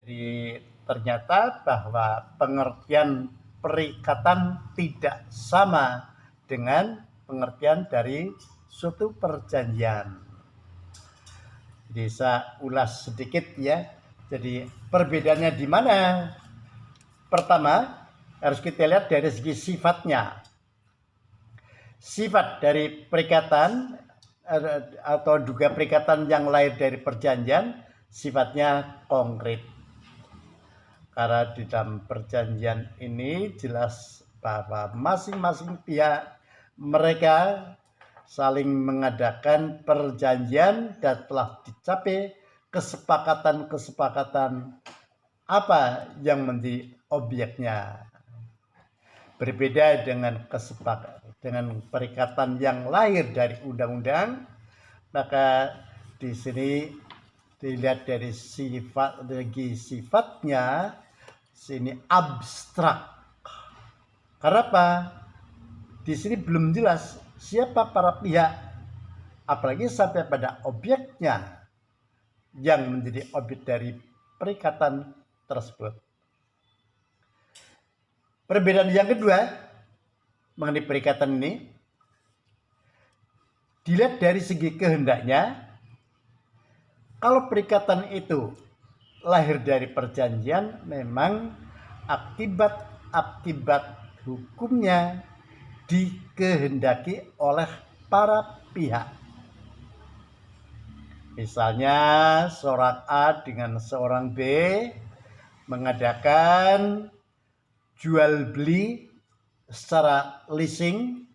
Jadi ternyata bahwa pengertian perikatan tidak sama dengan pengertian dari suatu perjanjian. Jadi saya ulas sedikit ya. Jadi perbedaannya di mana? Pertama, harus kita lihat dari segi sifatnya. Sifat dari perikatan atau juga perikatan yang lahir dari perjanjian sifatnya konkret. Karena di dalam perjanjian ini jelas bahwa masing-masing pihak mereka saling mengadakan perjanjian dan telah dicapai kesepakatan-kesepakatan apa yang menjadi objeknya. Berbeda dengan perikatan yang lahir dari undang-undang, maka di sini dilihat dari sifatnya sini abstrak. Karena apa? Di sini belum jelas siapa para pihak, apalagi sampai pada objeknya yang menjadi objek dari perikatan tersebut. Perbedaan yang kedua mengenai perikatan ini, dilihat dari segi kehendaknya. Kalau perikatan itu lahir dari perjanjian, memang akibat hukumnya dikehendaki oleh para pihak. Misalnya seorang A dengan seorang B mengadakan jual beli secara leasing,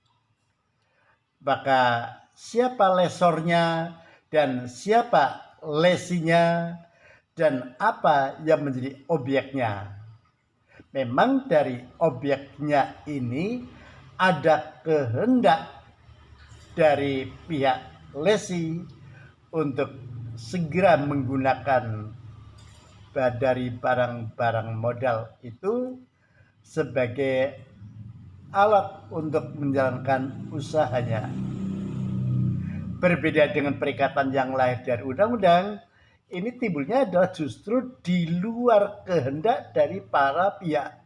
maka siapa lesornya dan siapa lesinya dan apa yang menjadi objeknya. Memang dari objeknya ini ada kehendak dari pihak lesi untuk segera menggunakan dari barang-barang modal itu sebagai alat untuk menjalankan usahanya. Berbeda dengan perikatan yang lahir dari undang-undang, ini timbulnya adalah justru di luar kehendak dari para pihak.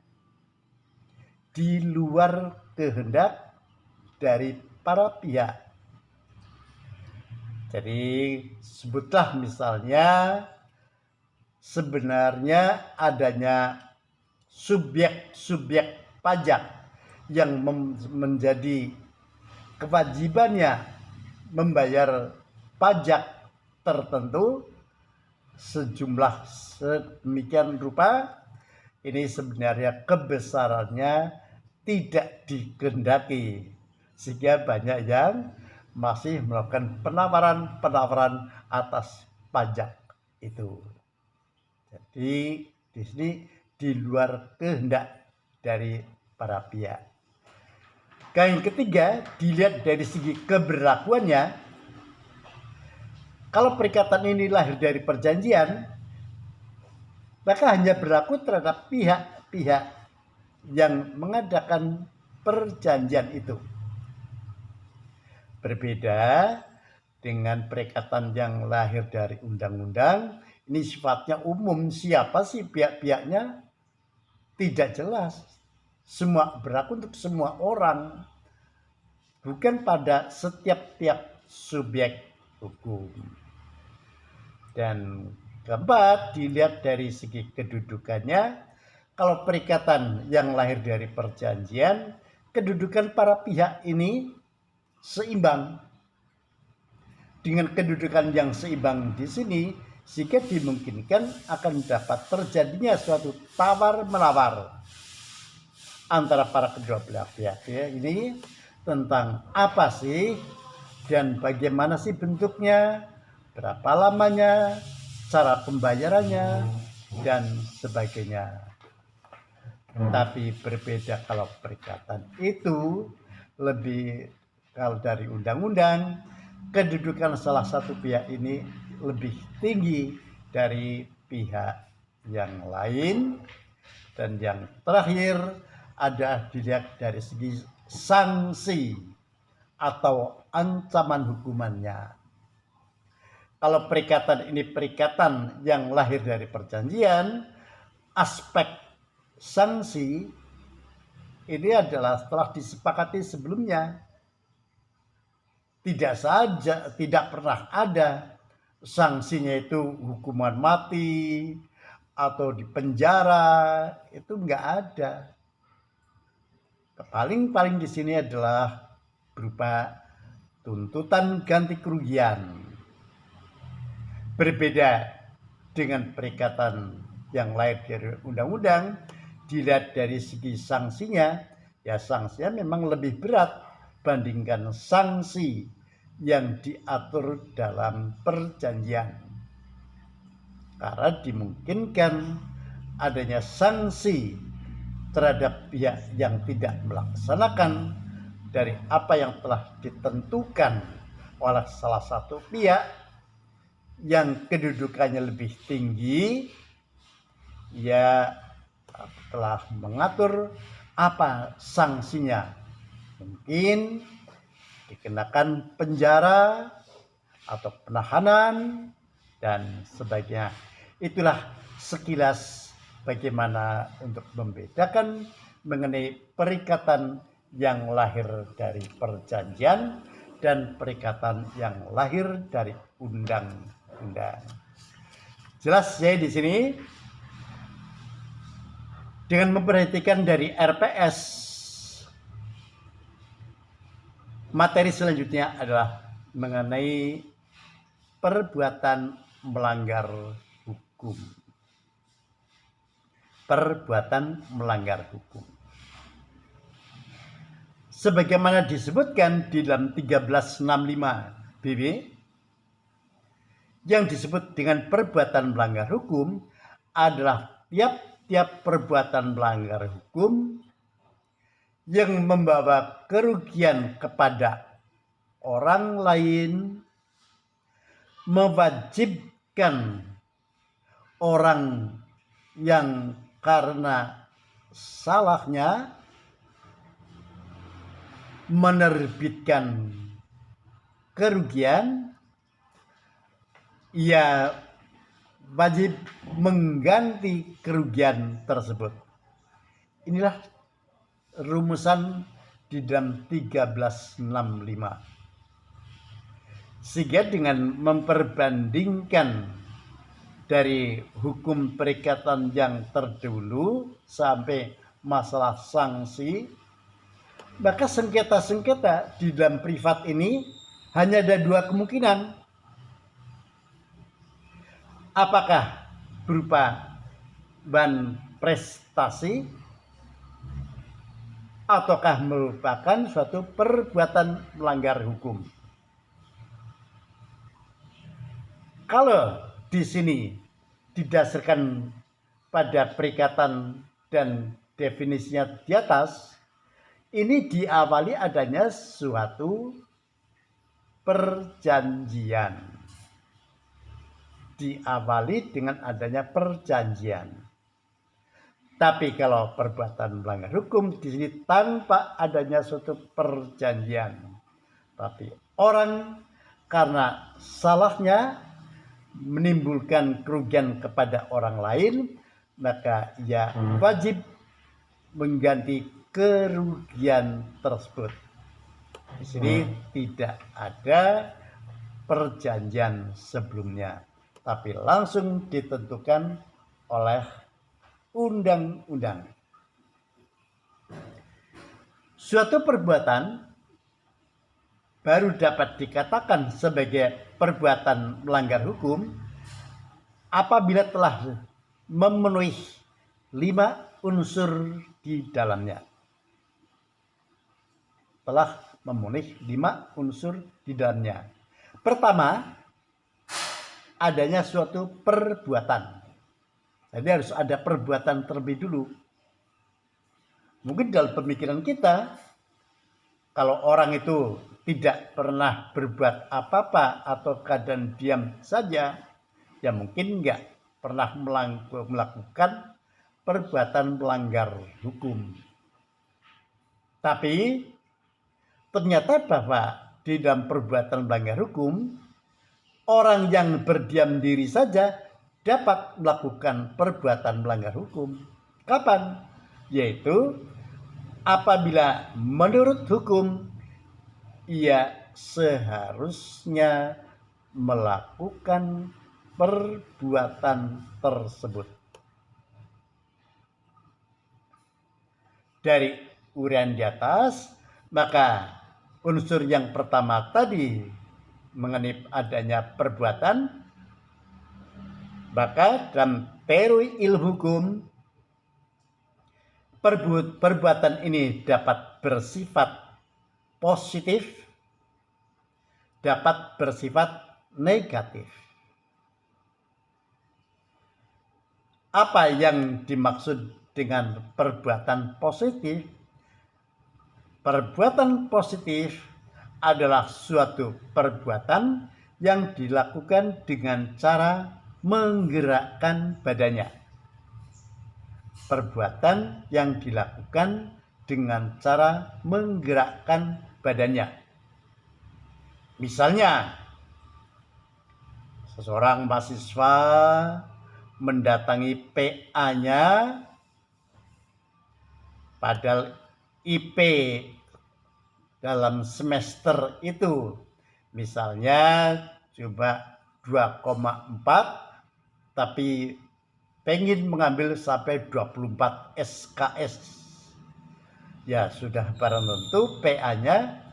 Di luar kehendak dari para pihak. Jadi sebutlah misalnya sebenarnya adanya subjek pajak yang menjadi kewajibannya membayar pajak tertentu sejumlah sedemikian rupa, ini sebenarnya kebesarannya tidak dikehendaki, sehingga banyak yang masih melakukan penawaran atas pajak itu. Jadi di sini di luar kehendak dari para pihak. Yang ketiga, dilihat dari segi keberlakuannya. Kalau perikatan ini lahir dari perjanjian, maka hanya berlaku terhadap pihak-pihak yang mengadakan perjanjian itu. Berbeda dengan perikatan yang lahir dari undang-undang, ini sifatnya umum. Siapa sih pihak-pihaknya? Tidak jelas. Semua berlaku untuk semua orang, bukan pada setiap subjek hukum. Dan keempat, dilihat dari segi kedudukannya. Kalau perikatan yang lahir dari perjanjian, kedudukan para pihak ini seimbang. Dengan kedudukan yang seimbang di sini, sehingga dimungkinkan akan dapat terjadinya suatu tawar-menawar antara para kedua belah pihak ya. Ini tentang apa sih dan bagaimana sih bentuknya, berapa lamanya, cara pembayarannya, dan sebagainya. Tapi berbeda kalau perikatan itu lebih, kalau dari undang-undang, kedudukan salah satu pihak ini lebih tinggi dari pihak yang lain. Dan yang terakhir ada dilihat dari segi sanksi atau ancaman hukumannya. Kalau perikatan ini perikatan yang lahir dari perjanjian, aspek sanksi ini adalah telah disepakati sebelumnya. Tidak pernah ada sanksinya itu hukuman mati atau di penjara, itu enggak ada. Paling di sini adalah berupa tuntutan ganti kerugian. Berbeda dengan perikatan yang lahir dari undang-undang, dilihat dari segi sanksinya, ya sanksinya memang lebih berat bandingkan sanksi yang diatur dalam perjanjian. Karena dimungkinkan adanya sanksi terhadap pihak yang tidak melaksanakan dari apa yang telah ditentukan oleh salah satu pihak yang kedudukannya lebih tinggi, ya telah mengatur apa sanksinya. Mungkin dikenakan penjara atau penahanan dan sebagainya. Itulah sekilas bagaimana untuk membedakan mengenai perikatan yang lahir dari perjanjian dan perikatan yang lahir dari undang-undang. Jelas ya di sini. Dengan memperhatikan dari RPS, materi selanjutnya adalah mengenai perbuatan melanggar hukum. Perbuatan melanggar hukum. Sebagaimana disebutkan di dalam 1365 BW, yang disebut dengan perbuatan melanggar hukum adalah tiap perbuatan melanggar hukum yang membawa kerugian kepada orang lain, mewajibkan orang yang karena salahnya menerbitkan kerugian, ia wajib mengganti kerugian tersebut. Inilah rumusan di dalam 1365. Sehingga dengan memperbandingkan dari hukum perikatan yang terdahulu sampai masalah sanksi, maka sengketa-sengketa di dalam privat ini hanya ada dua kemungkinan. Apakah berupa ban prestasi ataukah merupakan suatu perbuatan melanggar hukum. Kalau di sini didasarkan pada perikatan dan definisinya di atas, ini diawali adanya suatu perjanjian. Diawali dengan adanya perjanjian. Tapi kalau perbuatan melanggar hukum di sini tanpa adanya suatu perjanjian, tapi orang karena salahnya menimbulkan kerugian kepada orang lain, maka ia wajib mengganti kerugian tersebut. Di sini tidak ada perjanjian sebelumnya, tapi langsung ditentukan oleh undang-undang. Suatu perbuatan baru dapat dikatakan sebagai perbuatan melanggar hukum apabila telah memenuhi 5 unsur di dalamnya. Telah memenuhi 5 unsur di dalamnya. Pertama, adanya suatu perbuatan. Jadi harus ada perbuatan terlebih dulu. Mungkin dalam pemikiran kita, kalau orang itu tidak pernah berbuat apa-apa atau keadaan diam saja, ya mungkin nggak pernah melakukan perbuatan melanggar hukum. Tapi ternyata bahwa di dalam perbuatan melanggar hukum, orang yang berdiam diri saja dapat melakukan perbuatan melanggar hukum. Kapan? Yaitu apabila menurut hukum ia seharusnya melakukan perbuatan tersebut. Dari uraian di atas, maka unsur yang pertama tadi mengenai adanya perbuatan, maka dalam teori ilmu hukum perbuatan ini dapat bersifat positif, dapat bersifat negatif. Apa yang dimaksud dengan perbuatan positif? Perbuatan positif adalah suatu perbuatan yang dilakukan dengan cara menggerakkan badannya. Perbuatan yang dilakukan dengan cara menggerakkan badannya. Misalnya, seseorang mahasiswa mendatangi PA-nya, padahal IP dalam semester itu misalnya coba 2,4, tapi pengen mengambil sampai 24 SKS. Ya sudah barang tentu PA-nya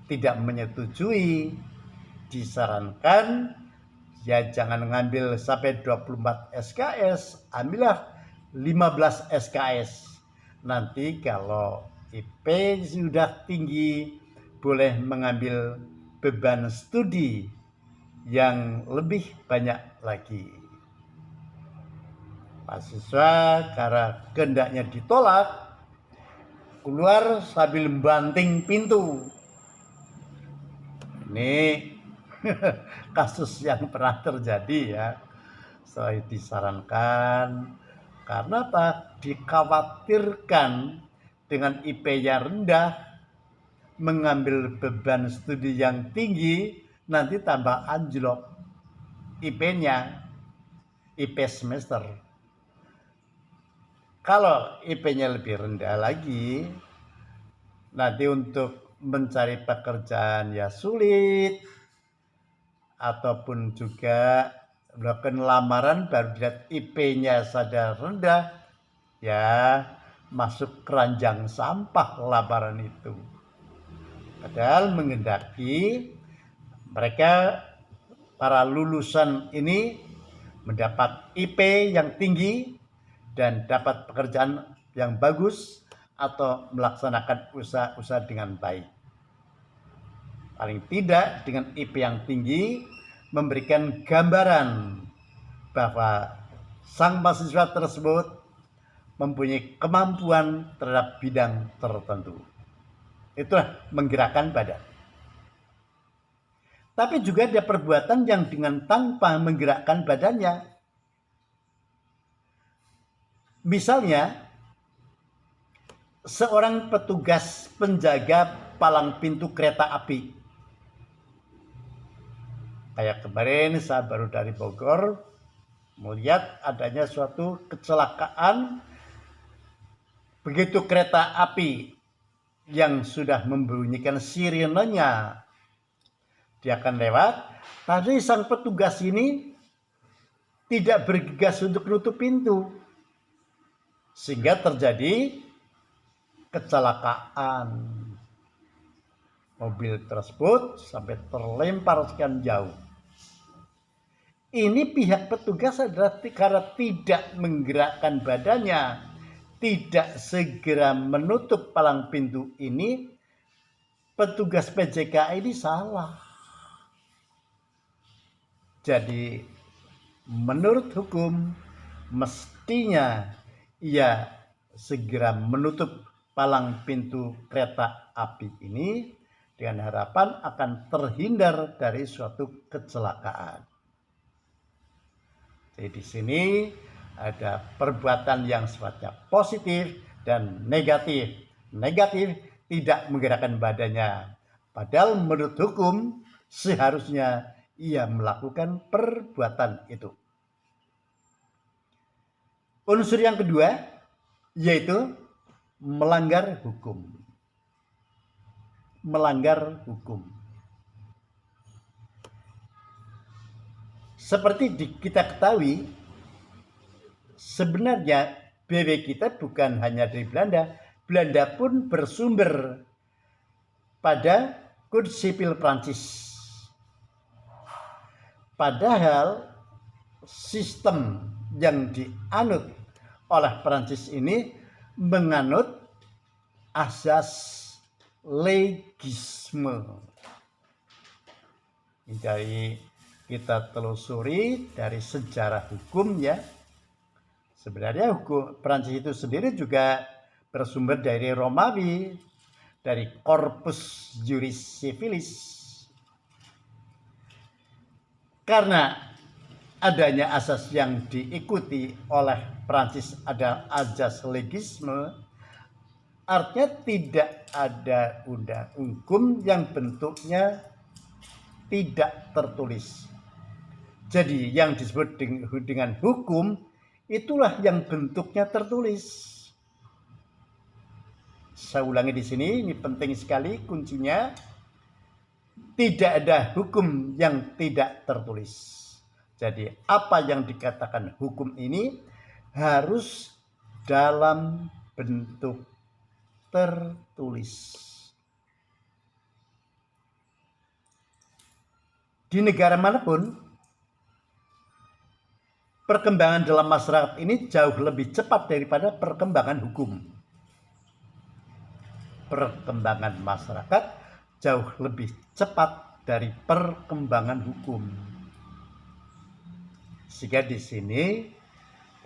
tidak menyetujui. Disarankan ya jangan mengambil sampai 24 SKS, ambillah 15 SKS. Nanti kalau IP sudah tinggi, boleh mengambil beban studi yang lebih banyak lagi. Mahasiswa karena kehendaknya ditolak, keluar sambil membanting pintu. Ini kasus yang pernah terjadi ya. Saya disarankan karena apa? Dikhawatirkan dengan IP yang rendah mengambil beban studi yang tinggi, nanti tambah anjlok IP-nya, IP semester. Kalau IP-nya lebih rendah lagi, nanti untuk mencari pekerjaan ya sulit, ataupun juga melakukan lamaran baru dilihat IP-nya saja rendah, ya masuk keranjang sampah lamaran itu. Padahal menghendaki mereka para lulusan ini mendapat IP yang tinggi dan dapat pekerjaan yang bagus atau melaksanakan usaha-usaha dengan baik. Paling tidak dengan IP yang tinggi memberikan gambaran bahwa sang mahasiswa tersebut mempunyai kemampuan terhadap bidang tertentu. Itulah menggerakkan badan. Tapi juga ada perbuatan yang dengan tanpa menggerakkan badannya. Misalnya, seorang petugas penjaga palang pintu kereta api. Kayak kemarin saya baru dari Bogor, melihat adanya suatu kecelakaan. Begitu kereta api yang sudah membunyikan sirenenya, dia akan lewat. Tapi sang petugas ini tidak bergegas untuk menutup pintu, sehingga terjadi kecelakaan. Mobil tersebut sampai terlempar sekian jauh. Ini pihak petugas adalah karena tidak menggerakkan badannya, tidak segera menutup palang pintu ini, petugas PJK ini salah. Jadi menurut hukum mestinya ia segera menutup palang pintu kereta api ini dengan harapan akan terhindar dari suatu kecelakaan. Jadi di sini ada perbuatan yang sifatnya positif dan negatif. Negatif tidak menggerakkan badannya. Padahal menurut hukum seharusnya ia melakukan perbuatan itu. Unsur yang kedua yaitu melanggar hukum. Melanggar hukum. Seperti kita ketahui, sebenarnya BW kita bukan hanya dari Belanda. Belanda pun bersumber pada Code Sipil Prancis. Padahal sistem yang dianut oleh Prancis ini menganut asas legisme. Dari kita telusuri dari sejarah hukum ya. Sebenarnya hukum Prancis itu sendiri juga bersumber dari Romawi, dari Corpus Juris Civilis. Karena adanya asas yang diikuti oleh Prancis ada asas legisme, artinya tidak ada undang hukum yang bentuknya tidak tertulis. Jadi yang disebut dengan hukum itulah yang bentuknya tertulis. Saya ulangi di sini, ini penting sekali kuncinya. Tidak ada hukum yang tidak tertulis. Jadi apa yang dikatakan hukum ini harus dalam bentuk tertulis. Di negara manapun, perkembangan dalam masyarakat ini jauh lebih cepat daripada perkembangan hukum. Perkembangan masyarakat jauh lebih cepat dari perkembangan hukum. Sehingga di sini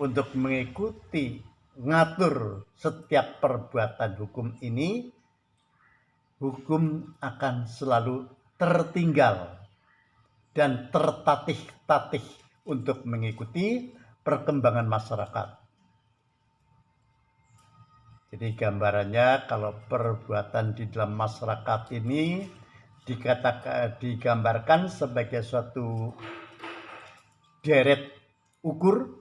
untuk mengikuti ngatur setiap perbuatan hukum ini, hukum akan selalu tertinggal dan tertatih-tatih untuk mengikuti perkembangan masyarakat. Jadi gambarannya kalau perbuatan di dalam masyarakat ini digambarkan sebagai suatu deret ukur,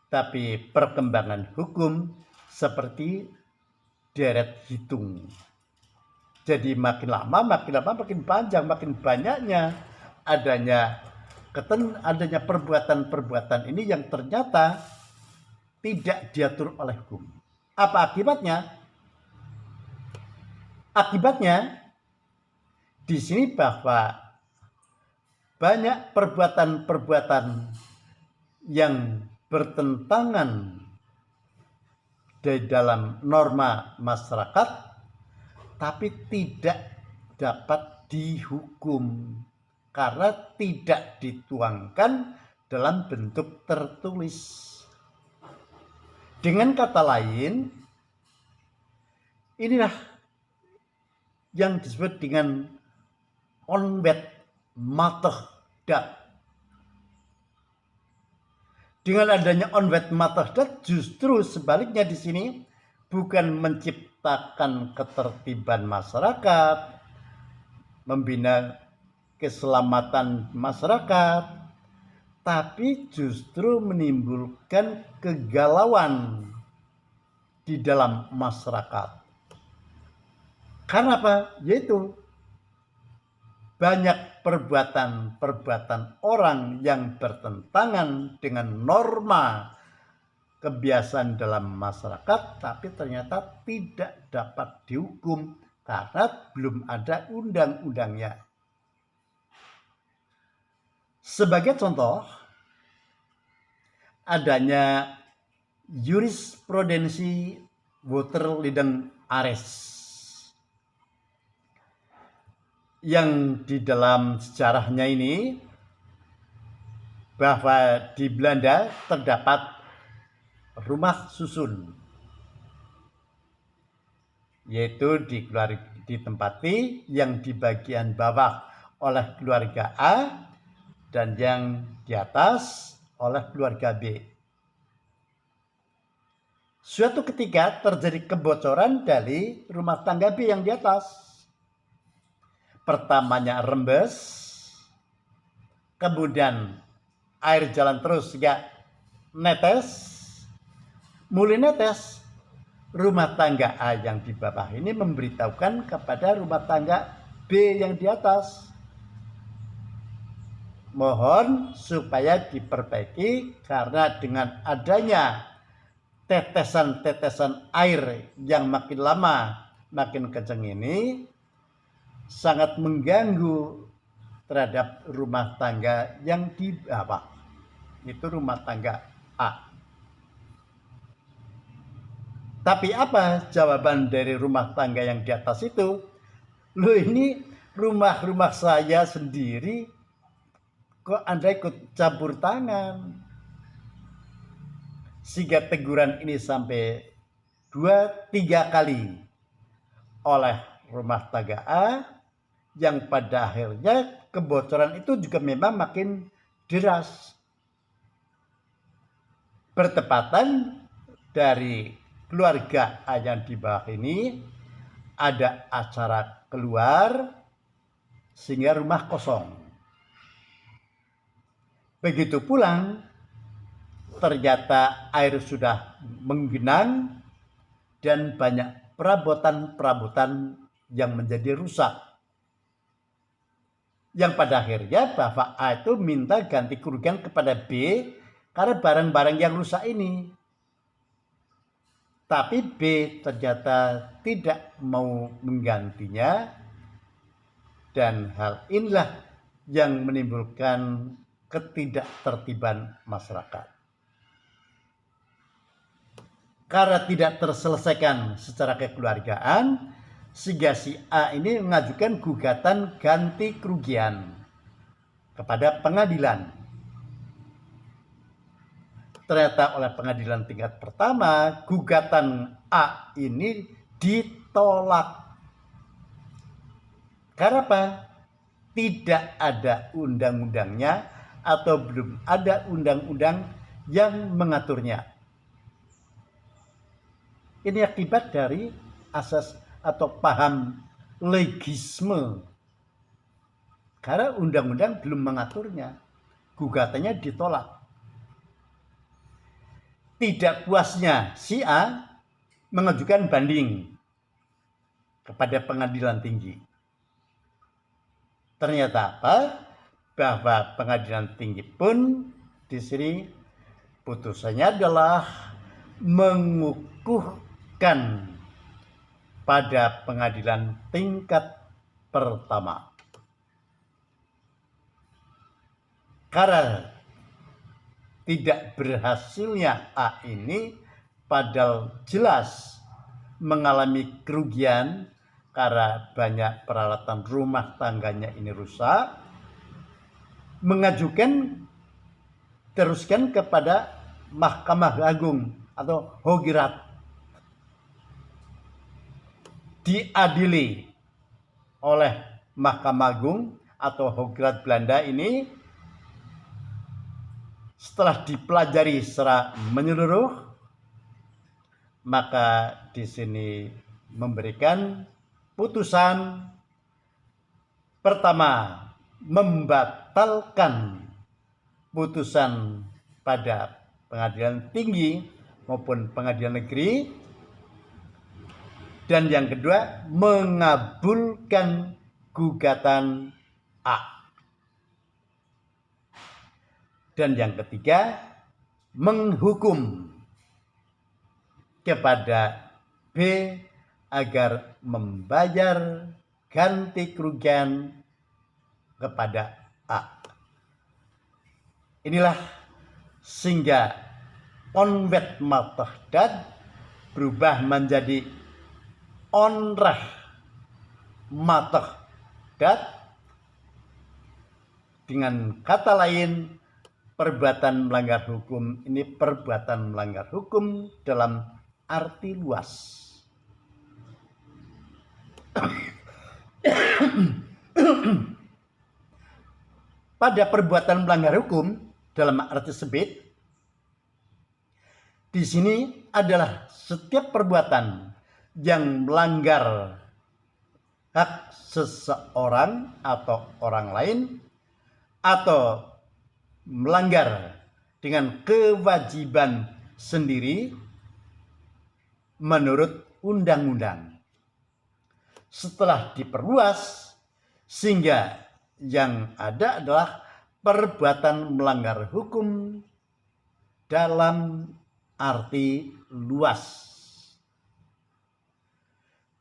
tapi perkembangan hukum seperti deret hitung. Jadi makin lama makin panjang, makin banyaknya adanya perbuatan-perbuatan ini yang ternyata tidak diatur oleh hukum. Apa akibatnya? Akibatnya di sini bahwa banyak perbuatan-perbuatan yang bertentangan di dalam norma masyarakat tapi tidak dapat dihukum karena tidak dituangkan dalam bentuk tertulis. Dengan kata lain, inilah yang disebut dengan onwet matehdat. Dengan adanya onwet matehdat, justru sebaliknya di sini bukan menciptakan ketertiban masyarakat, membina keselamatan masyarakat, tapi justru menimbulkan kegalauan di dalam masyarakat. Karena apa? Yaitu banyak perbuatan-perbuatan orang yang bertentangan dengan norma kebiasaan dalam masyarakat, tapi ternyata tidak dapat dihukum karena belum ada undang-undangnya. Sebagai contoh, adanya jurisprudensi Waterliden Arrest yang di dalam sejarahnya ini bahwa di Belanda terdapat rumah susun, yaitu ditempati yang di bagian bawah oleh keluarga A dan yang di atas oleh keluarga B. Suatu ketika terjadi kebocoran dari rumah tangga B yang di atas. Pertamanya rembes, kemudian air jalan terus sehingga netes, mulai netes, rumah tangga A yang di bawah ini memberitahukan kepada rumah tangga B yang di atas, mohon supaya diperbaiki karena dengan adanya tetesan-tetesan air yang makin lama makin kencang ini sangat mengganggu terhadap rumah tangga yang di bawah. Itu rumah tangga A. Tapi apa jawaban dari rumah tangga yang di atas itu? Loh, ini rumah saya sendiri, kok Anda ikut campur tangan? Sehingga teguran ini sampai 2-3 kali oleh rumah tangga A, yang pada akhirnya kebocoran itu juga memang makin deras. Bertepatan dari keluarga A yang di bawah ini ada acara keluar sehingga rumah kosong. Begitu pulang, ternyata air sudah menggenang dan banyak perabotan-perabotan yang menjadi rusak. Yang pada akhirnya Bapak A itu minta ganti kerugian kepada B karena barang-barang yang rusak ini. Tapi B ternyata tidak mau menggantinya, dan hal inilah yang menimbulkan ketidaktertiban masyarakat. Karena tidak terselesaikan secara kekeluargaan, sehingga si A ini mengajukan gugatan ganti kerugian kepada pengadilan. Ternyata oleh pengadilan tingkat pertama, gugatan A ini ditolak. Karena apa? Tidak ada undang-undangnya atau belum ada undang-undang yang mengaturnya. Ini akibat dari asas atau paham legisme. Karena undang-undang belum mengaturnya, gugatannya ditolak. Tidak puasnya si A mengajukan banding kepada pengadilan tinggi. Ternyata apa? Bahwa pengadilan tinggi pun di sini putusannya adalah mengukuhkan pada pengadilan tingkat pertama. Karena tidak berhasilnya A ini padahal jelas mengalami kerugian karena banyak peralatan rumah tangganya ini rusak, mengajukan teruskan kepada Mahkamah Agung atau Hogirat, diadili oleh Mahkamah Agung atau Hogirat Belanda ini. Setelah dipelajari secara menyeluruh, maka di sini memberikan putusan pertama, membatalkan putusan pada pengadilan tinggi maupun pengadilan negeri, dan yang kedua mengabulkan gugatan A. Dan yang ketiga, menghukum kepada B agar membayar ganti kerugian kepada A. Inilah sehingga onwet matahdad berubah menjadi onrah matahdad. Dengan kata lain, perbuatan melanggar hukum ini perbuatan melanggar hukum dalam arti luas. Pada perbuatan melanggar hukum dalam arti sempit, di sini adalah setiap perbuatan yang melanggar hak seseorang atau orang lain, atau melanggar dengan kewajiban sendiri menurut undang-undang. Setelah diperluas sehingga yang ada adalah perbuatan melanggar hukum dalam arti luas.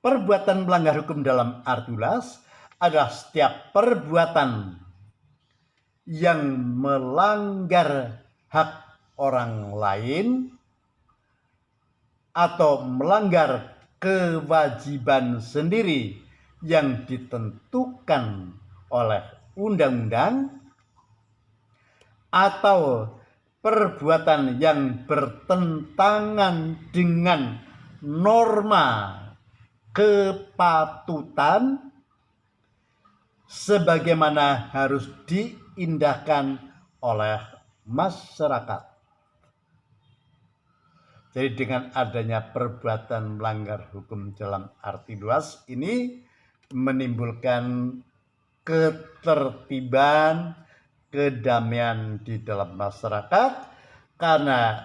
Perbuatan melanggar hukum dalam arti luas adalah setiap perbuatan yang melanggar hak orang lain atau melanggar kewajiban sendiri yang ditentukan oleh undang-undang, atau perbuatan yang bertentangan dengan norma kepatutan sebagaimana harus diindahkan oleh masyarakat. Jadi dengan adanya perbuatan melanggar hukum dalam arti luas ini menimbulkan ketertiban, kedamaian di dalam masyarakat, karena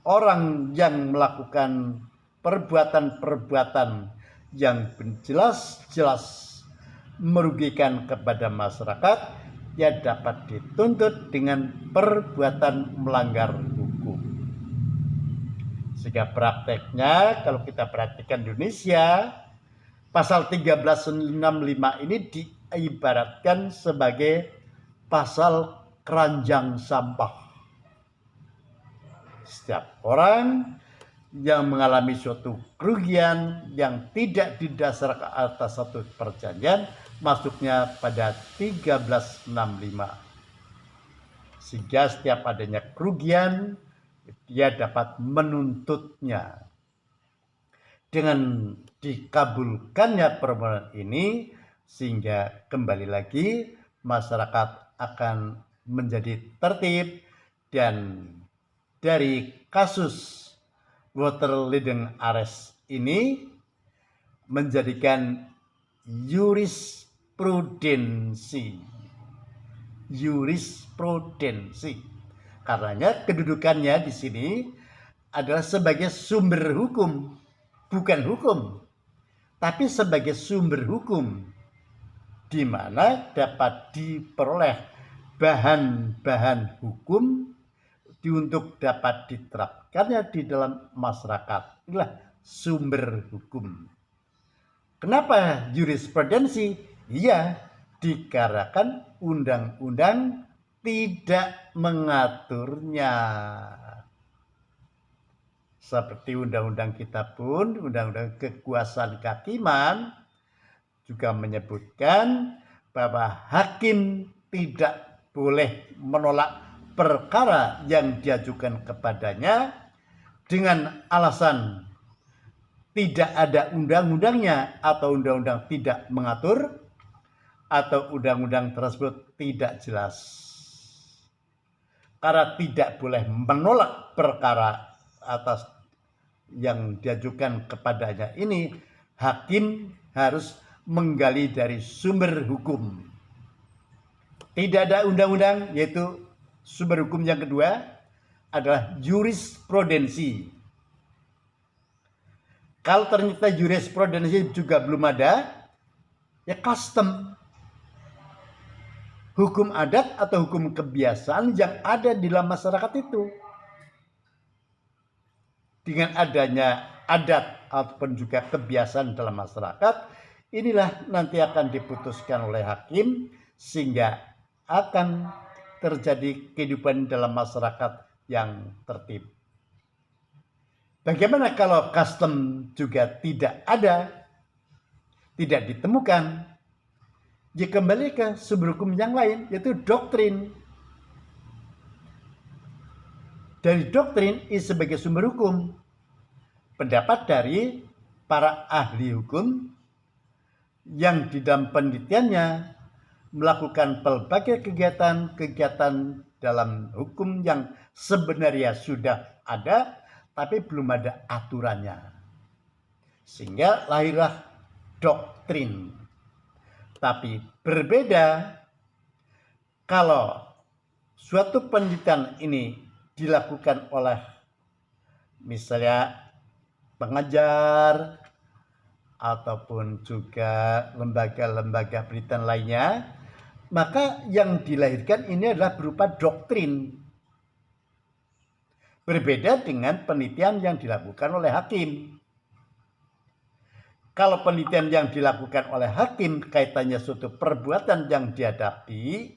orang yang melakukan perbuatan-perbuatan yang jelas-jelas merugikan kepada masyarakat, ya dapat dituntut dengan perbuatan melanggar hukum. Sehingga prakteknya kalau kita perhatikan Indonesia, pasal 1365 ini diibaratkan sebagai pasal keranjang sampah. Setiap orang yang mengalami suatu kerugian yang tidak didasarkan atas satu perjanjian masuknya pada 1365. Sehingga setiap adanya kerugian dia dapat menuntutnya. Dengan dikabulkannya permohonan ini, sehingga kembali lagi masyarakat akan menjadi tertib, dan dari kasus water leading arrest ini menjadikan jurisprudensi. Karenanya kedudukannya di sini adalah sebagai sumber hukum, bukan hukum, tapi sebagai sumber hukum, di mana dapat diperoleh bahan-bahan hukum untuk dapat diterapkannya di dalam masyarakat. Inilah sumber hukum. Kenapa jurisprudensi? Iya, dikarenakan undang-undang tidak mengaturnya. Seperti undang-undang kita pun, undang-undang kekuasaan kehakiman juga menyebutkan bahwa hakim tidak boleh menolak perkara yang diajukan kepadanya dengan alasan tidak ada undang-undangnya, atau undang-undang tidak mengatur, atau undang-undang tersebut tidak jelas. Karena tidak boleh menolak perkara atas yang diajukan kepadanya ini, hakim harus menggali dari sumber hukum. Tidak ada undang-undang, yaitu sumber hukum yang kedua adalah jurisprudensi. Kalau ternyata jurisprudensi juga belum ada, ya custom, hukum adat atau hukum kebiasaan yang ada di dalam masyarakat itu. Dengan adanya adat ataupun juga kebiasaan dalam masyarakat, inilah nanti akan diputuskan oleh hakim, sehingga akan terjadi kehidupan dalam masyarakat yang tertib. Bagaimana kalau custom juga tidak ada, tidak ditemukan? Ya kembali ke sumber hukum yang lain, yaitu doktrin. Dari doktrin ini sebagai sumber hukum, pendapat dari para ahli hukum yang di dalam penelitiannya melakukan berbagai kegiatan dalam hukum yang sebenarnya sudah ada, tapi belum ada aturannya. Sehingga lahirlah doktrin. Tapi berbeda kalau suatu penelitian ini dilakukan oleh misalnya pengajar ataupun juga lembaga-lembaga penelitian lainnya, maka yang dilahirkan ini adalah berupa doktrin. Berbeda dengan penelitian yang dilakukan oleh hakim. Kalau penelitian yang dilakukan oleh hakim kaitannya suatu perbuatan yang dihadapi,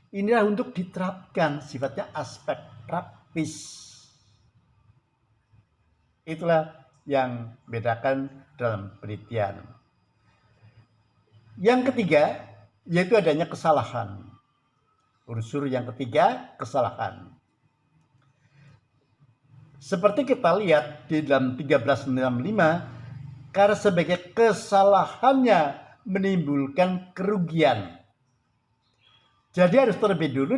inilah untuk diterapkan, sifatnya aspek praktis. Itulah yang bedakan dalam penelitian. Yang ketiga, yaitu adanya kesalahan. Unsur yang ketiga, kesalahan. Seperti kita lihat di dalam 1365, karena sebagai kesalahannya menimbulkan kerugian. Jadi harus terlebih dulu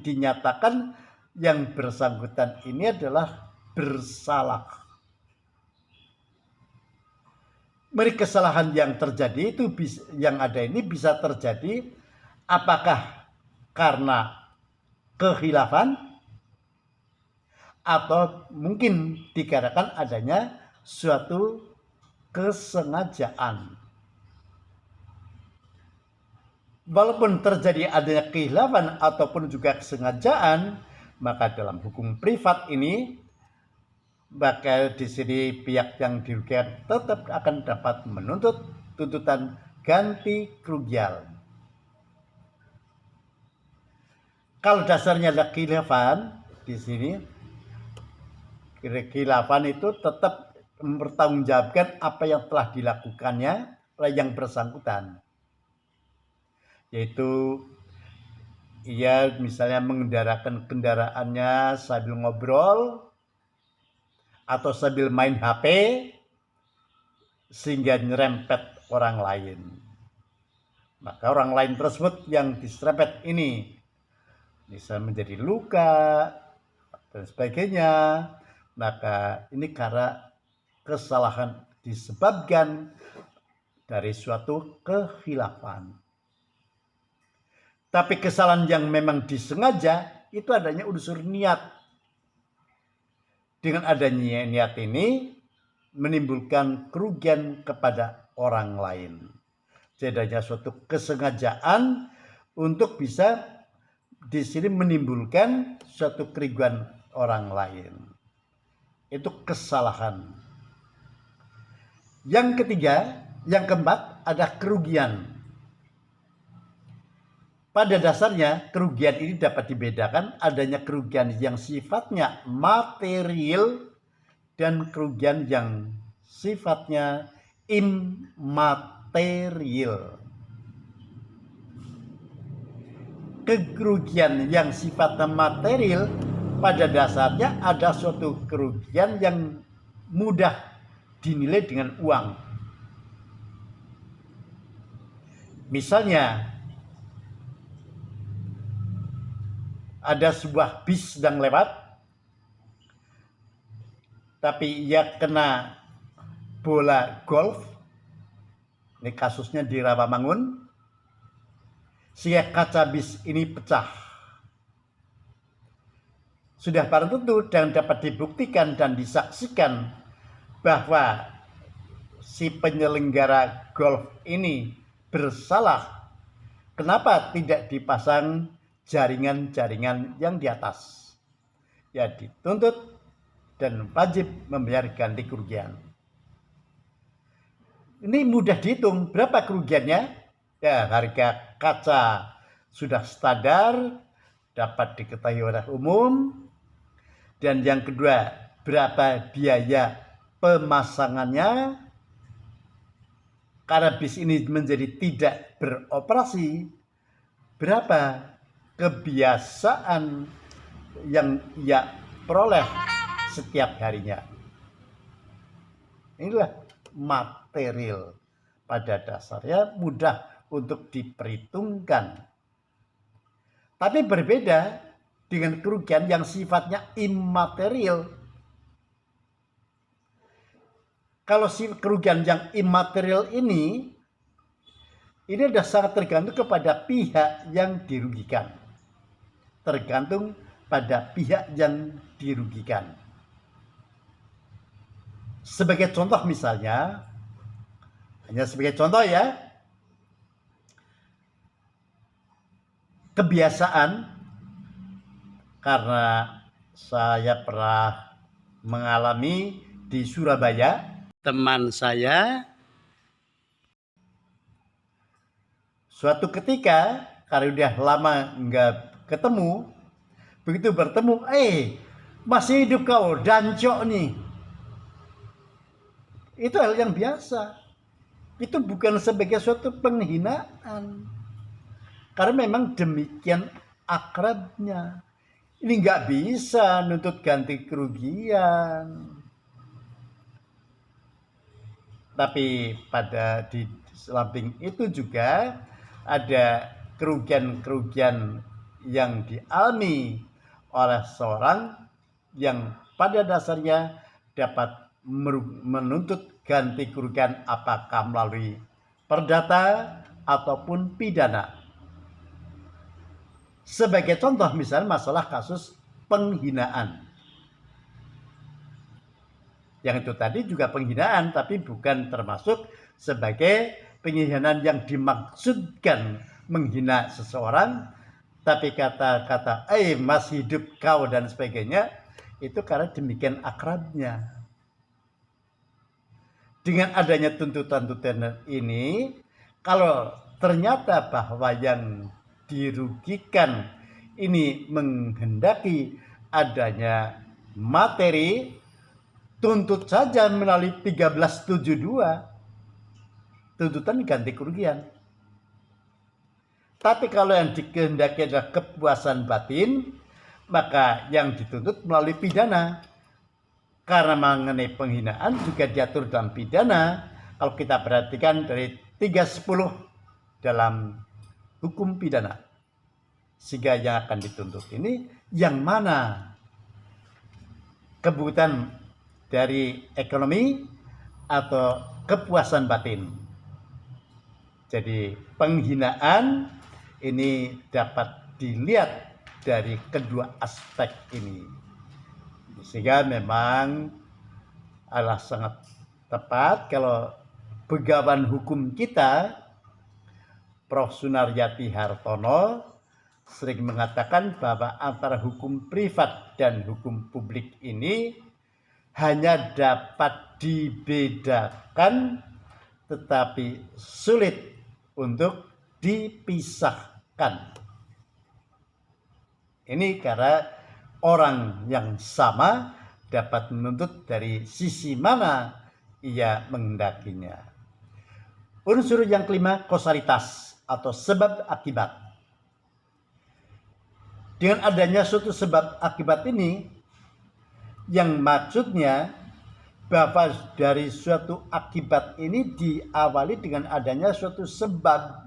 dinyatakan yang bersangkutan ini adalah bersalah. Kesalahan yang terjadi itu yang ada ini bisa terjadi apakah karena kekhilafan atau mungkin dikarenakan adanya suatu kesengajaan. Walaupun terjadi adanya kekhilafan ataupun juga kesengajaan, maka dalam hukum privat ini maka di sini pihak yang dirugikan tetap akan dapat menuntut tuntutan ganti kerugian. Kalau dasarnya adalah khilafan, di sini khilafan itu tetap mempertanggungjawabkan apa yang telah dilakukannya oleh yang bersangkutan. Yaitu ia misalnya mengendarakan kendaraannya sambil ngobrol atau sambil main HP sehingga nyerempet orang lain. Maka orang lain tersebut yang diserempet ini bisa menjadi luka dan sebagainya. Maka ini karena kesalahan disebabkan dari suatu kekhilafan. Tapi kesalahan yang memang disengaja itu adanya unsur niat. Dengan adanya niat ini menimbulkan kerugian kepada orang lain. Jadi adanya suatu kesengajaan untuk bisa di sini menimbulkan suatu kerugian orang lain. Itu kesalahan. Yang ketiga, yang keempat ada kerugian. Pada dasarnya kerugian ini dapat dibedakan adanya kerugian yang sifatnya material dan kerugian yang sifatnya immaterial. Kerugian yang sifatnya material pada dasarnya ada suatu kerugian yang mudah dinilai dengan uang. Misalnya ada sebuah bis sedang lewat, tapi ia kena bola golf. Ini kasusnya di Rawamangun, sehingga kaca bis ini pecah. Sudah barang tentu dan dapat dibuktikan dan disaksikan bahwa si penyelenggara golf ini bersalah. Kenapa tidak dipasang jaringan-jaringan yang di atas? Ya dituntut dan wajib membayar ganti kerugian. Ini mudah dihitung berapa kerugiannya. Ya, harga kaca sudah standar, dapat diketahui oleh umum. Dan yang kedua, berapa biaya pemasangannya. Karena bis ini menjadi tidak beroperasi, berapa kebiasaan yang ia peroleh setiap harinya. Inilah material, pada dasarnya mudah untuk diperhitungkan. Tapi berbeda dengan kerugian yang sifatnya immaterial. Kalau kerugian yang immaterial ini sudah sangat tergantung kepada pihak yang dirugikan. tergantung pada pihak yang dirugikan. Sebagai contoh misalnya, hanya sebagai contoh ya, kebiasaan, karena saya pernah mengalami di Surabaya, teman saya suatu ketika karena udah lama nggak ketemu, begitu bertemu, masih hidup kau, dancok nih. Itu hal yang biasa. Itu bukan sebagai suatu penghinaan. Karena memang demikian akrabnya. Ini nggak bisa nuntut ganti kerugian. Tapi pada di samping itu juga ada kerugian-kerugian yang dialami oleh seorang yang pada dasarnya dapat menuntut ganti kerugian apakah melalui perdata ataupun pidana. Sebagai contoh misalnya masalah kasus penghinaan. Yang itu tadi juga penghinaan, tapi bukan termasuk sebagai penghinaan yang dimaksudkan menghina seseorang, tapi kata-kata masih hidup kau dan sebagainya, itu karena demikian akrabnya. Dengan adanya tuntutan-tuntutan ini, kalau ternyata bahwa yang dirugikan ini menghendaki adanya materi, tuntut saja melalui 1372, tuntutan ganti kerugian. Tapi kalau yang dikehendaki adalah kepuasan batin, maka yang dituntut melalui pidana. Karena mengenai penghinaan juga diatur dalam pidana, kalau kita perhatikan dari 310 dalam hukum pidana. Sehingga yang akan dituntut ini yang mana? Kebutuhan dari ekonomi atau kepuasan batin. Jadi penghinaan ini dapat dilihat dari kedua aspek ini. Sehingga memang adalah sangat tepat kalau pegawan hukum kita, Prof. Sunaryati Hartono, sering mengatakan bahwa antara hukum privat dan hukum publik ini hanya dapat dibedakan tetapi sulit untuk dipisahkan. Ini karena orang yang sama dapat menuntut dari sisi mana ia menghendakinya. Unsur yang kelima, kausalitas atau sebab akibat. Dengan adanya suatu sebab akibat ini, yang maksudnya bahwa dari suatu akibat ini diawali dengan adanya suatu sebab.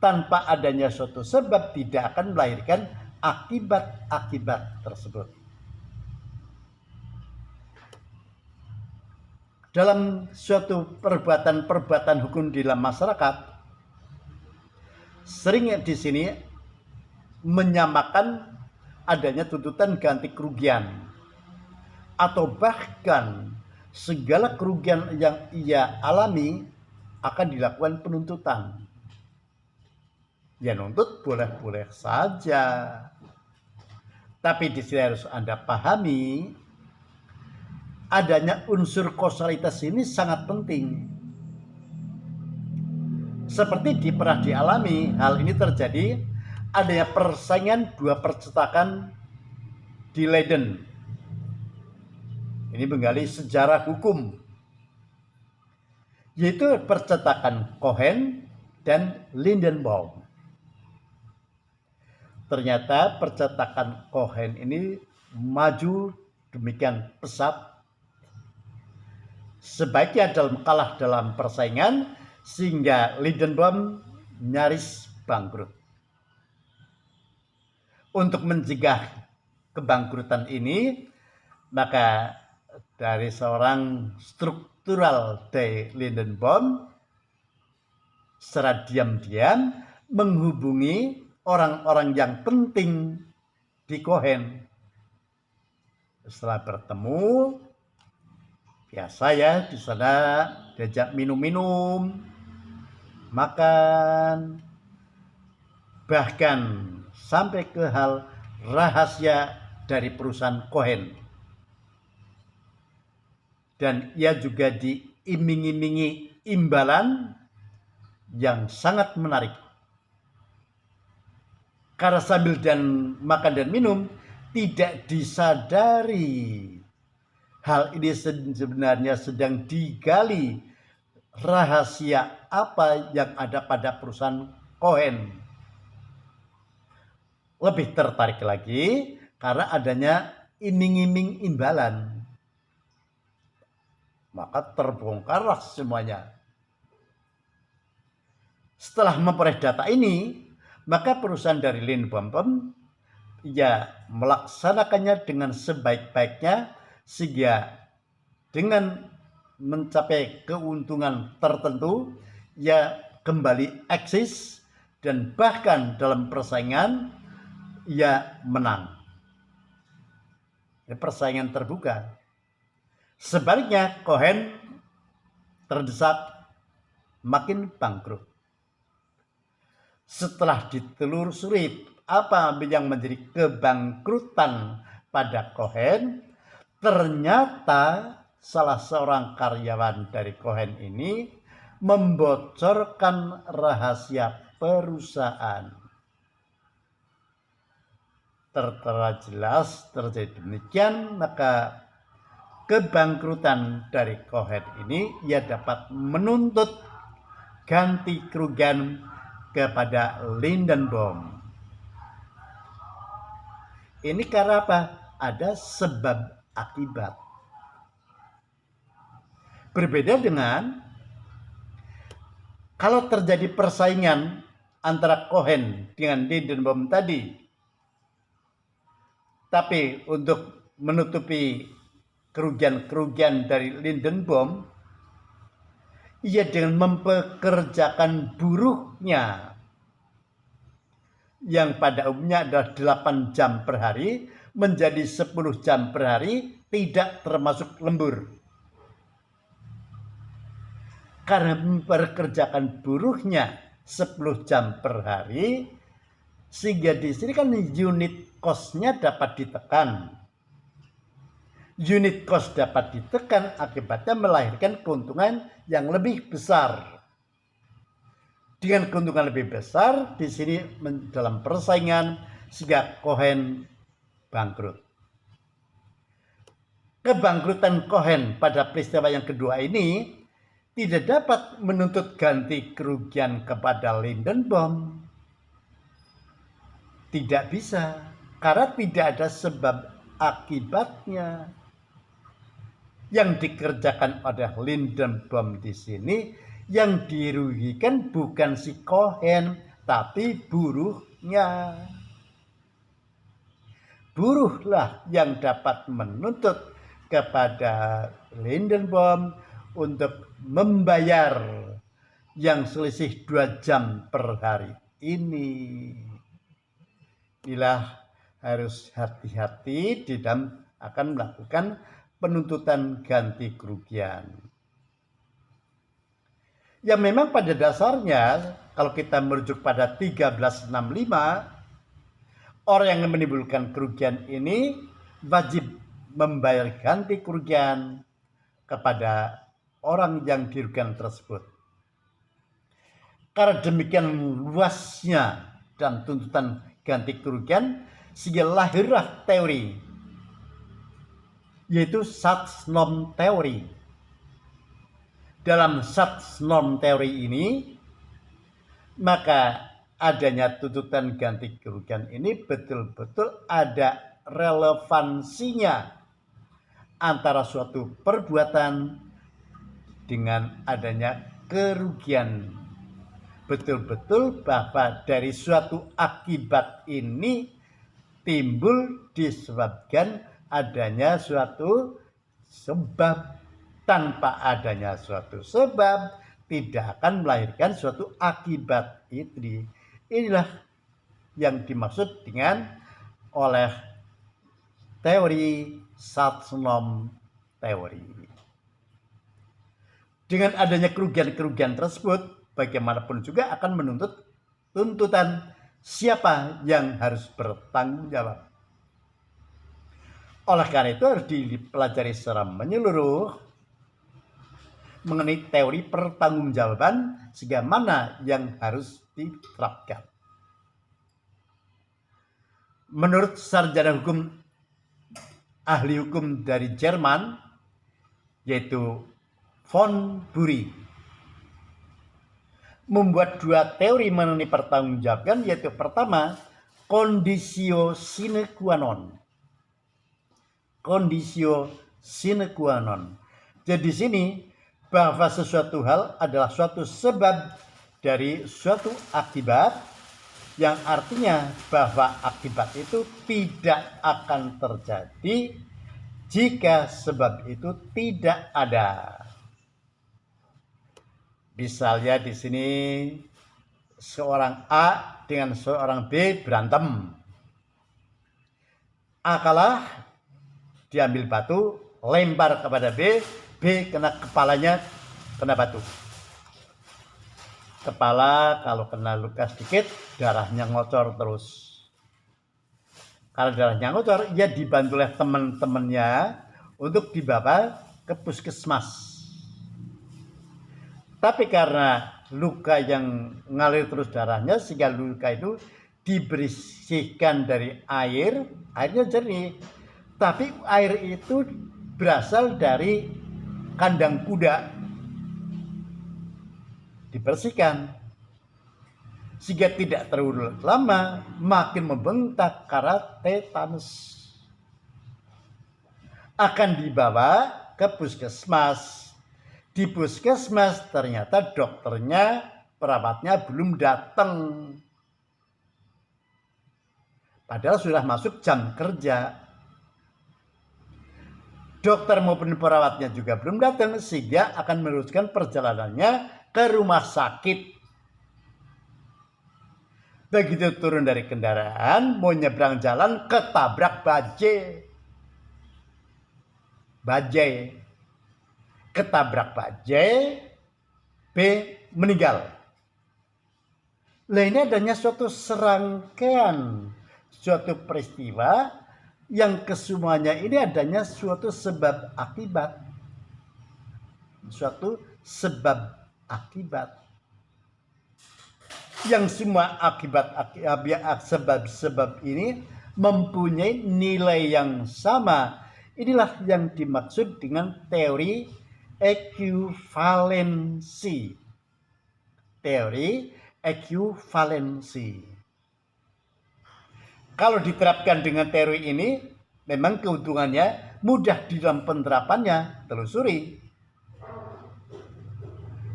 Tanpa adanya suatu sebab tidak akan melahirkan akibat-akibat tersebut. Dalam suatu perbuatan hukum di dalam masyarakat, sering di sini menyamakan adanya tuntutan ganti kerugian atau bahkan segala kerugian yang ia alami akan dilakukan penuntutan. Ya nuntut boleh-boleh saja. Tapi di sini harus Anda pahami, adanya unsur kausalitas ini sangat penting. Seperti pernah dialami, hal ini terjadi adanya persaingan dua percetakan di Leiden. Ini menggali sejarah hukum, yaitu percetakan Cohen dan Lindenbaum. Ternyata percetakan Cohen ini maju demikian pesat, sebaiknya kalah dalam persaingan sehingga Lindenbaum nyaris bangkrut. Untuk mencegah kebangkrutan ini, maka dari seorang struktural dari Lindenbaum secara diam-diam menghubungi orang-orang yang penting di Cohen. Setelah bertemu, biasa ya di sana diajak minum-minum, makan, bahkan sampai ke hal rahasia dari perusahaan Cohen. Dan ia juga diiming-imingi imbalan yang sangat menarik. Karena sambil dan makan dan minum, tidak disadari hal ini sebenarnya sedang digali rahasia apa yang ada pada perusahaan Cohen. Lebih tertarik lagi karena adanya iming-iming imbalan. Maka terbongkarlah semuanya. Setelah memperoleh data ini, maka perusahaan dari Lindblom ya melaksanakannya dengan sebaik-baiknya sehingga dengan mencapai keuntungan tertentu ya kembali eksis dan bahkan dalam persaingan ia menang. Persaingan terbuka. Sebaliknya Cohen terdesak makin bangkrut. Setelah ditelusuri apa yang menjadi kebangkrutan pada Cohen, ternyata salah seorang karyawan dari Cohen ini membocorkan rahasia perusahaan. Tertera jelas terjadi demikian, maka kebangkrutan dari Cohen ini ia dapat menuntut ganti kerugian kepada Lindenbaum. Ini karena apa? Ada sebab akibat. Berbeda dengan kalau terjadi persaingan antara Cohen dengan Lindenbaum tadi. Tapi untuk menutupi kerugian-kerugian dari Lindenbaum, ia dengan mempekerjakan buruhnya yang pada umumnya adalah 8 jam per hari menjadi 10 jam per hari, tidak termasuk lembur. Karena mempekerjakan buruhnya 10 jam per hari, sehingga di sini kan unit cost-nya dapat ditekan. Unit cost dapat ditekan, akibatnya melahirkan keuntungan yang lebih besar. Dengan keuntungan lebih besar, di sini dalam persaingan sehingga Cohen bangkrut. Kebangkrutan Cohen pada peristiwa yang kedua ini tidak dapat menuntut ganti kerugian kepada Lindenbaum. Tidak bisa, karena tidak ada sebab akibatnya. Yang dikerjakan oleh Lindenbaum di sini, yang dirugikan bukan si Cohen, tapi buruhnya. Buruhlah yang dapat menuntut kepada Lindenbaum untuk membayar yang selisih 2 jam per hari ini. Inilah harus hati-hati di dalam akan melakukan penuntutan ganti kerugian. Ya memang pada dasarnya kalau kita merujuk pada 1365, orang yang menimbulkan kerugian ini wajib membayar ganti kerugian kepada orang yang dirugikan tersebut. Karena demikian luasnya dan tuntutan ganti kerugian, sehingga lahirlah teori yaitu Satznorm teori. Dalam Satznorm teori ini, maka adanya tuntutan ganti kerugian ini betul-betul ada relevansinya antara suatu perbuatan dengan adanya kerugian. Betul-betul bahwa dari suatu akibat ini timbul disebabkan adanya suatu sebab. Tanpa adanya suatu sebab tidak akan melahirkan suatu akibat. Inilah yang dimaksud dengan oleh teori Saltnom teori. Dengan adanya kerugian-kerugian tersebut, bagaimanapun juga akan menuntut tuntutan siapa yang harus bertanggung jawab. Oleh karena itu harus dipelajari secara menyeluruh mengenai teori pertanggungjawaban sehingga mana yang harus diterapkan. Menurut sarjana hukum ahli hukum dari Jerman yaitu von Bury membuat dua teori mengenai pertanggungjawaban, yaitu pertama conditio sine qua non. Conditio sine qua non. Jadi di sini bahwa sesuatu hal adalah suatu sebab dari suatu akibat, yang artinya bahwa akibat itu tidak akan terjadi jika sebab itu tidak ada. Misalnya di sini seorang A dengan seorang B berantem. A kalah, diambil batu, lempar kepada B, B kena kepalanya, kena batu. Kepala kalau kena luka sedikit, darahnya ngocor terus. Kalau darahnya ngocor, ia dibantu oleh teman-temannya untuk dibawa ke puskesmas. Tapi karena luka yang ngalir terus darahnya, sehingga luka itu dibersihkan dari air, airnya jernih. Tapi air itu berasal dari kandang kuda, dibersihkan sehingga tidak terlalu lama makin membengkak karena tetanus. Akan dibawa ke puskesmas. Di puskesmas ternyata dokternya, perawatnya belum datang, padahal sudah masuk jam kerja. Dokter maupun perawatnya juga belum datang, sehingga akan meneruskan perjalanannya ke rumah sakit. Begitu turun dari kendaraan, mau nyebrang jalan, ketabrak bajai. Ketabrak bajai, B meninggal. Nah, ini adanya suatu serangkaian, suatu peristiwa yang kesemuanya ini adanya suatu sebab akibat. Suatu sebab akibat. Yang semua sebab ini mempunyai nilai yang sama. Inilah yang dimaksud dengan teori ekuivalensi. Teori ekuivalensi. Kalau diterapkan dengan teori ini, memang keuntungannya mudah di dalam penerapannya, telusuri.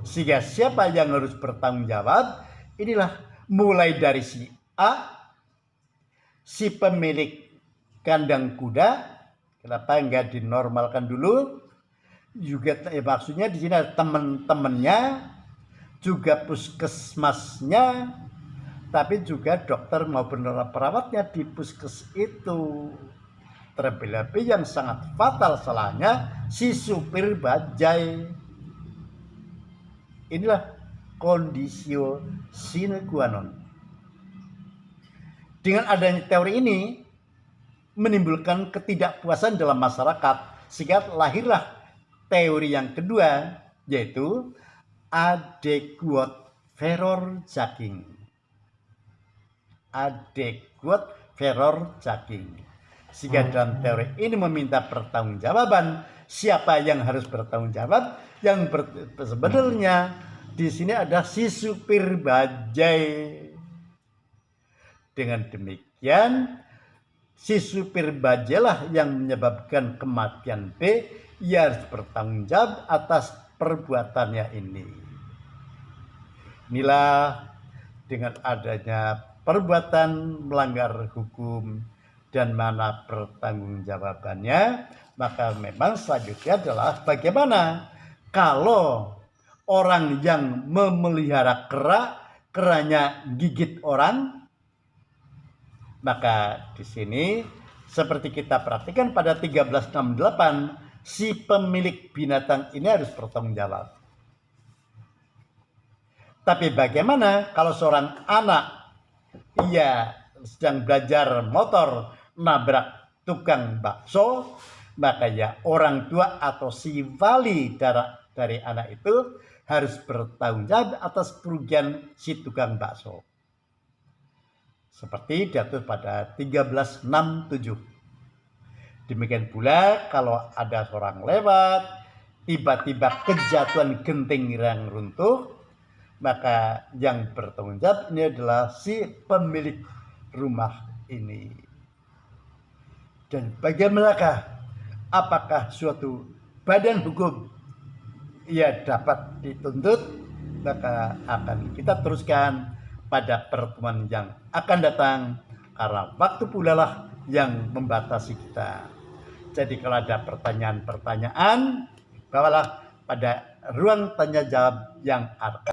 Sehingga siapa yang harus bertanggung jawab, inilah mulai dari si A, si pemilik kandang kuda, kenapa enggak dinormalkan dulu? Juga maksudnya di sini ada teman-temannya, juga puskesmasnya, tapi juga dokter maupun perawatnya di puskes itu. Terlebih-lebih yang sangat fatal salahnya si supir bajai. Inilah conditio sine qua non. Dengan adanya teori ini menimbulkan ketidakpuasan dalam masyarakat, sehingga lahirlah teori yang kedua, yaitu adequate furor judging. Adequate furor judging. Sehingga dalam teori ini meminta pertanggungjawaban, siapa yang harus bertanggung jawab, yang sebenarnya di sini ada si supir bajai. Dengan demikian, si supir bajai lah yang menyebabkan kematian B, ia harus bertanggung jawab atas perbuatannya ini. Inilah dengan adanya perbuatan melanggar hukum dan mana pertanggungjawabannya, maka memang selanjutnya adalah bagaimana kalau orang yang memelihara kera, keranya gigit orang, Maka di sini seperti kita perhatikan pada 1368, si pemilik binatang ini harus bertanggung jawab. Tapi bagaimana kalau seorang anak ia sedang belajar motor nabrak tukang bakso, maka ya orang tua atau si wali dari anak itu harus bertanggung jawab atas kerugian si tukang bakso. Seperti diatur pada 1367. Demikian pula kalau ada seorang lewat, tiba-tiba kejatuhan genting yang runtuh, maka yang bertanggung jawab ini adalah si pemilik rumah ini. Dan bagaimanakah, apakah suatu badan hukum ia dapat dituntut, maka akan kita teruskan pada pertemuan yang akan datang, karena waktu pula lah yang membatasi kita. Jadi kalau ada pertanyaan-pertanyaan, bawalah pada ruang tanya jawab yang akan